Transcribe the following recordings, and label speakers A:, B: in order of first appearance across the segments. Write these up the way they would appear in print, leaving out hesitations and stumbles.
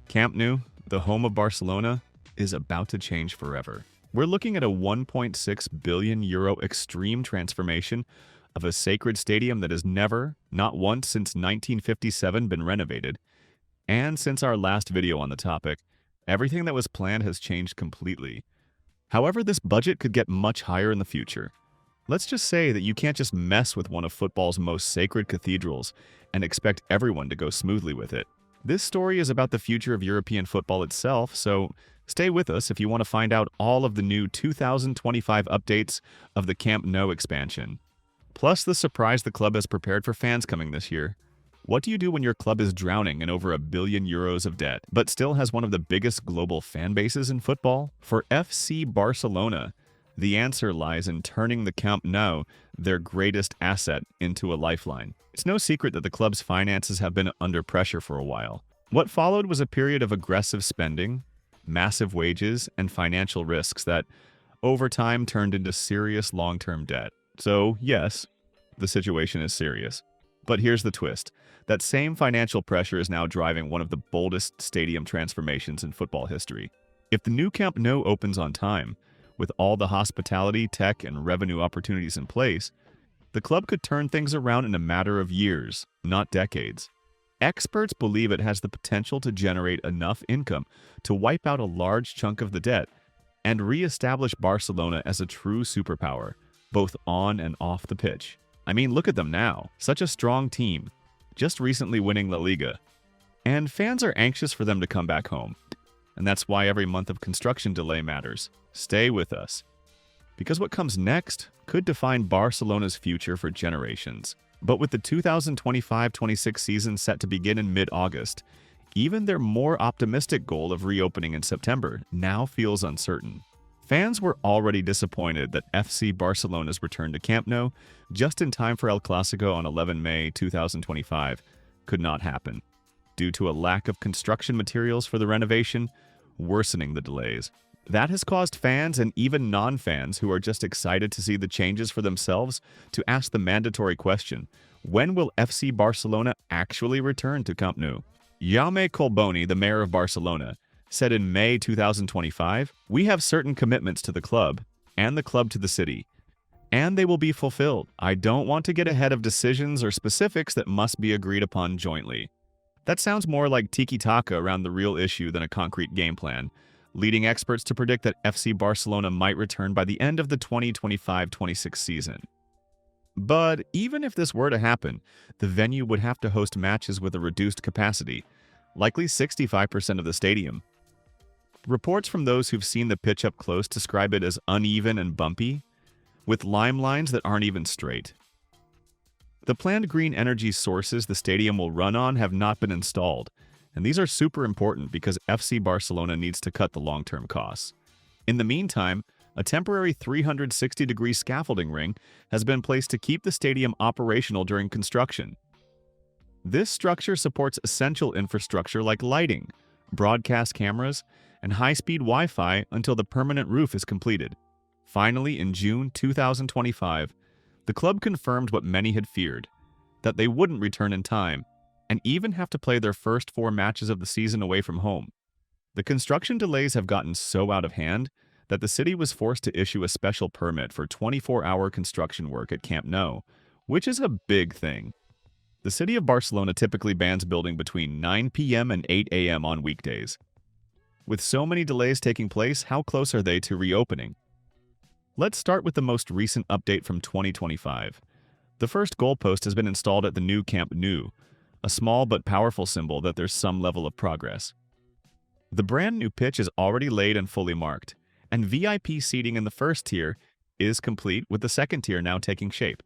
A: Camp Nou, the home of Barcelona, is about to change forever. We're looking at a 1.6 billion euro extreme transformation of a sacred stadium that has never, not once since 1957, been renovated. And since our last video on the topic, everything that was planned has changed completely. However, this budget could get much higher in the future. Let's just say that you can't just mess with one of football's most sacred cathedrals and expect everyone to go smoothly with it. This story is about the future of European football itself, so stay with us if you want to find out all of the new 2025 updates of the Camp Nou expansion. Plus the surprise the club has prepared for fans coming this year. What do you do when your club is drowning in over €1 billion of debt, but still has one of the biggest global fan bases in football? For FC Barcelona, the answer lies in turning the Camp Nou, their greatest asset, into a lifeline. It's no secret that the club's finances have been under pressure for a while. What followed was a period of aggressive spending, massive wages, and financial risks that, over time, turned into serious long-term debt. So, yes, the situation is serious. But here's the twist. That same financial pressure is now driving one of the boldest stadium transformations in football history. If the new Camp Nou opens on time, with all the hospitality, tech, and revenue opportunities in place, the club could turn things around in a matter of years, not decades. Experts believe it has the potential to generate enough income to wipe out a large chunk of the debt and re-establish Barcelona as a true superpower, both on and off the pitch. I mean, look at them now. Such a strong team, just recently winning La Liga. And fans are anxious for them to come back home. And that's why every month of construction delay matters. Stay with us, because what comes next could define Barcelona's future for generations. But with the 2025-26 season set to begin in mid-August, even their more optimistic goal of reopening in September now feels uncertain. Fans were already disappointed that FC Barcelona's return to Camp Nou, just in time for El Clasico on 11 May 2025, could not happen, due to a lack of construction materials for the renovation, worsening the delays. That has caused fans and even non-fans who are just excited to see the changes for themselves to ask the mandatory question, when will FC Barcelona actually return to Camp Nou? Jaume Collboni, the mayor of Barcelona, said in May 2025, "We have certain commitments to the club and the club to the city, and they will be fulfilled. I don't want to get ahead of decisions or specifics that must be agreed upon jointly." That sounds more like tiki-taka around the real issue than a concrete game plan, leading experts to predict that FC Barcelona might return by the end of the 2025-26 season. But even if this were to happen, the venue would have to host matches with a reduced capacity, likely 65% of the stadium. Reports from those who've seen the pitch up close describe it as uneven and bumpy, with lime lines that aren't even straight. The planned green energy sources the stadium will run on have not been installed, and these are super important because FC Barcelona needs to cut the long-term costs. In the meantime, a temporary 360-degree scaffolding ring has been placed to keep the stadium operational during construction. This structure supports essential infrastructure like lighting, broadcast cameras, and high-speed Wi-Fi until the permanent roof is completed. Finally, in June 2025, the club confirmed what many had feared, that they wouldn't return in time, and even have to play their first 4 matches of the season away from home. The construction delays have gotten so out of hand that the city was forced to issue a special permit for 24-hour construction work at Camp Nou, which is a big thing. The city of Barcelona typically bans building between 9 p.m. and 8 a.m. on weekdays. With so many delays taking place, how close are they to reopening? Let's start with the most recent update from 2025. The first goalpost has been installed at the new Camp Nou, a small but powerful symbol that there's some level of progress. The brand new pitch is already laid and fully marked, and VIP seating in the first tier is complete, with the second tier now taking shape.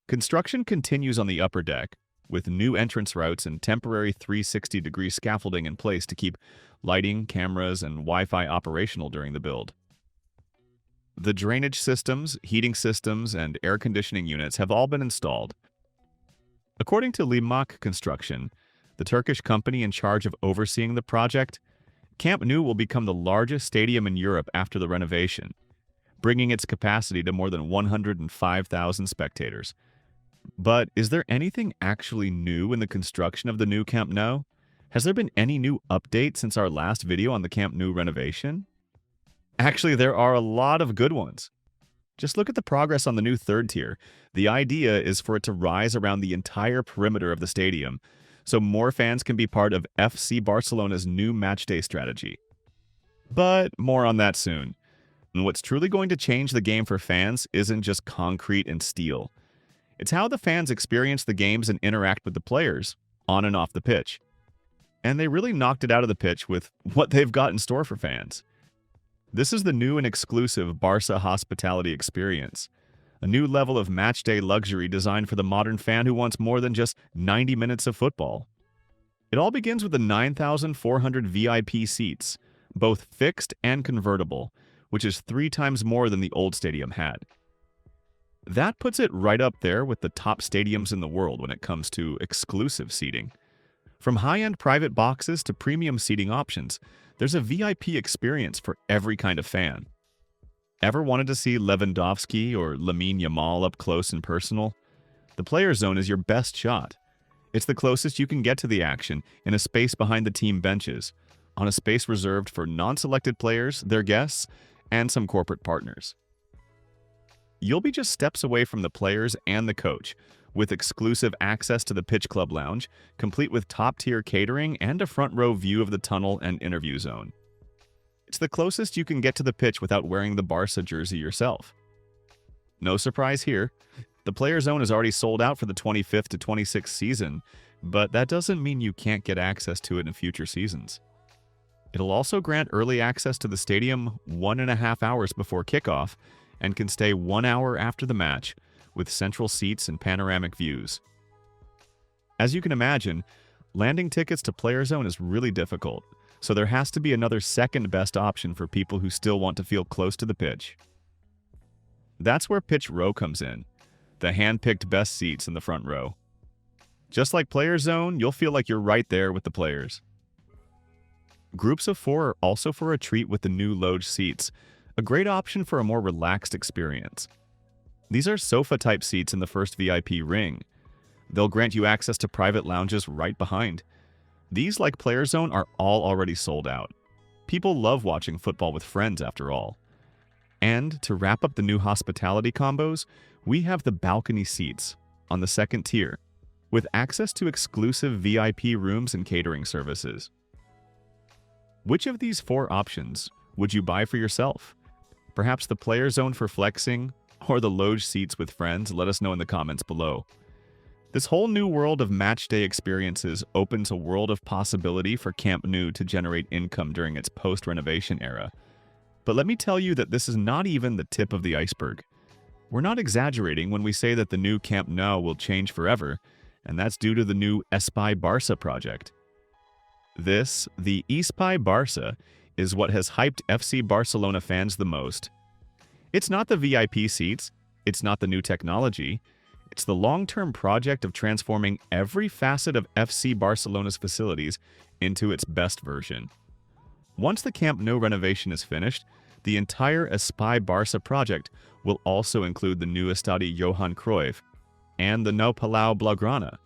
A: Construction continues on the upper deck, with new entrance routes and temporary 360-degree scaffolding in place to keep lighting, cameras, and Wi-Fi operational during the build. The drainage systems, heating systems, and air conditioning units have all been installed. According to Limak Construction, the Turkish company in charge of overseeing the project, Camp Nou will become the largest stadium in Europe after the renovation, bringing its capacity to more than 105,000 spectators. But is there anything actually new in the construction of the new Camp Nou? Has there been any new update since our last video on the Camp Nou renovation? Actually, there are a lot of good ones. Just look at the progress on the new third tier. The idea is for it to rise around the entire perimeter of the stadium, so more fans can be part of FC Barcelona's new matchday strategy. But more on that soon. And what's truly going to change the game for fans isn't just concrete and steel. It's how the fans experience the games and interact with the players, on and off the pitch. And they really knocked it out of the pitch with what they've got in store for fans. This is the new and exclusive Barça hospitality experience, a new level of matchday luxury designed for the modern fan who wants more than just 90 minutes of football. It all begins with the 9,400 VIP seats, both fixed and convertible, which is 3 times more than the old stadium had. That puts it right up there with the top stadiums in the world when it comes to exclusive seating. From high-end private boxes to premium seating options, there's a VIP experience for every kind of fan. Ever wanted to see Lewandowski or Lamine Yamal up close and personal? The player zone is your best shot. It's the closest you can get to the action in a space behind the team benches, on a space reserved for non-selected players, their guests, and some corporate partners. You'll be just steps away from the players and the coach, with exclusive access to the Pitch Club Lounge, complete with top-tier catering and a front-row view of the tunnel and interview zone. It's the closest you can get to the pitch without wearing the Barca jersey yourself. No surprise here, the player zone is already sold out for the 25th to 26th season, but that doesn't mean you can't get access to it in future seasons. It'll also grant early access to the stadium 1.5 hours before kickoff and can stay 1 hour after the match, with central seats and panoramic views. As you can imagine, landing tickets to Player Zone is really difficult, so there has to be another second best option for people who still want to feel close to the pitch. That's where Pitch Row comes in, the hand-picked best seats in the front row. Just like Player Zone, you'll feel like you're right there with the players. Groups of 4 are also for a treat with the new loge seats, a great option for a more relaxed experience. These are sofa-type seats in the first VIP ring. They'll grant you access to private lounges right behind. These, like Player Zone, are all already sold out. People love watching football with friends, after all. And to wrap up the new hospitality combos, we have the balcony seats on the second tier, with access to exclusive VIP rooms and catering services. Which of these 4 options would you buy for yourself? Perhaps the Player Zone for flexing, or the loge seats with friends? Let us know in the comments below. This whole new world of matchday experiences opens a world of possibility for Camp Nou to generate income during its post-renovation era. But let me tell you that this is not even the tip of the iceberg. We're not exaggerating when we say that the new Camp Nou will change forever, and that's due to the new Espai Barça project. This, the Espai Barça, is what has hyped FC Barcelona fans the most. It's not the VIP seats, it's not the new technology, it's the long-term project of transforming every facet of FC Barcelona's facilities into its best version. Once the Camp Nou renovation is finished, the entire Espai Barça project will also include the new Estadi Johan Cruyff and the Nou Palau Blaugrana.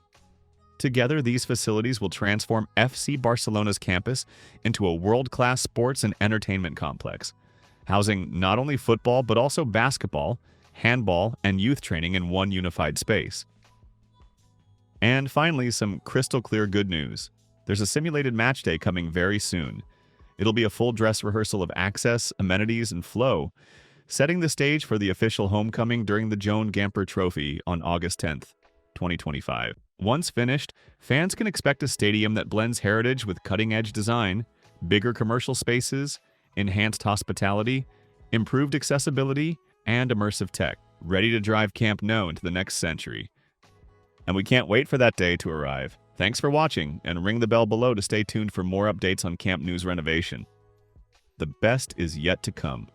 A: Together, these facilities will transform FC Barcelona's campus into a world-class sports and entertainment complex, housing not only football but also basketball, handball, and youth training in one unified space. And finally, some crystal clear good news. There's a simulated match day coming very soon. It'll be a full dress rehearsal of access, amenities, and flow, setting the stage for the official homecoming during the Joan Gamper Trophy on August 10th, 2025. Once finished, fans can expect a stadium that blends heritage with cutting-edge design, bigger commercial spaces, enhanced hospitality, improved accessibility, and immersive tech, ready to drive Camp Nou into the next century. And we can't wait for that day to arrive. Thanks for watching, and ring the bell below to stay tuned for more updates on Camp Nou's renovation. The best is yet to come.